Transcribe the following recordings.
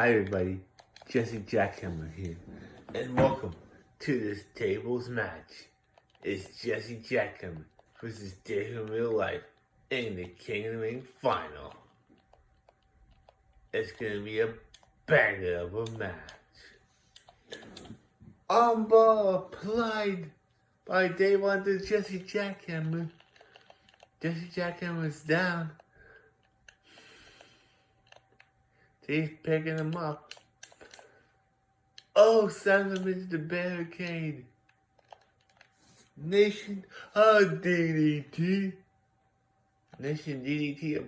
Hi everybody, Jesse Jackhammer here, and welcome to this tables match. It's Jesse Jackhammer versus Dave in real life in the King of the Ring final. It's gonna be a banger of a match. Armbar applied by Dave onto Jesse Jackhammer. Jesse Jackhammer's down. He's picking him up. Oh, send him into the barricade. Nation DDT. Nation DDT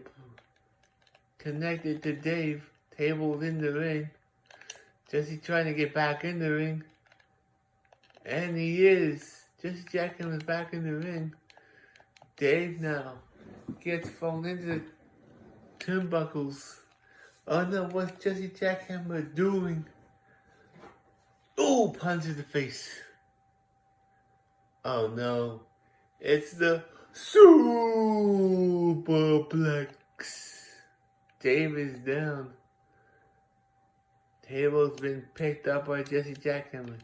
connected to Dave. Tables in the ring. Jesse trying to get back in the ring. And he is. Jesse Jackhammer is back in the ring. Dave now gets thrown into the turnbuckles. Oh no, what's Jesse Jackhammer doing? Oh, punch in the face. Oh no, it's the Superplex. Dave is down. Table's been picked up by Jesse Jackhammer.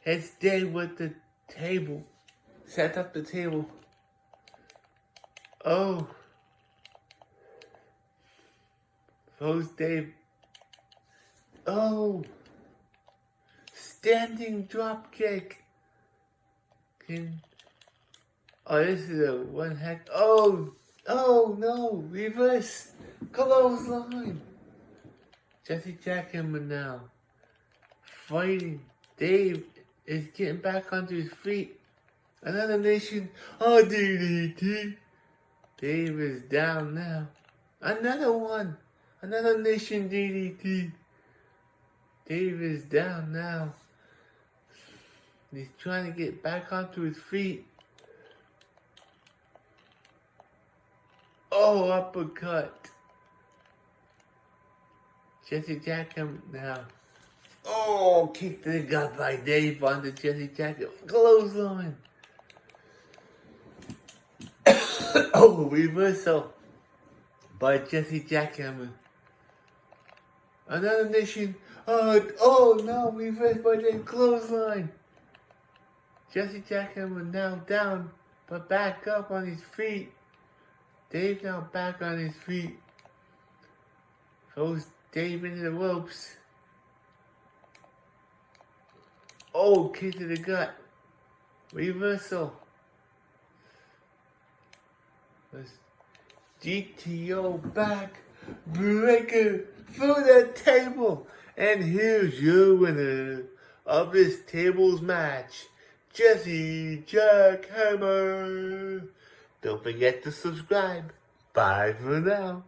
Hits Dave with the table. Set up the table. Oh. Throws Dave. Oh! Standing drop kick. Oh, this is a one heck. Oh! Oh no! Reverse! Clothesline! Jesse Jackhammer now. Fighting. Dave is getting back onto his feet. Another nation. Oh, DDT. Dave is down now. Another one. Another nation DDT. Dave is down now. He's trying to get back onto his feet. Oh, uppercut. Jesse Jackhammer now. Oh, kick to the gut by Dave onto Jesse Jackhammer. Clothesline. Oh, reversal by Jesse Jackhammer. Another nation. Oh no, reversed by the clothesline. Jesse Jackhammer now down, but back up on his feet. Dave now back on his feet. Throws Dave into the ropes. Oh, kick to the gut. Reversal. GTO back breaker through the table. And here's your winner of this tables match, Jesse Jackhammer. Don't forget to subscribe. Bye for now.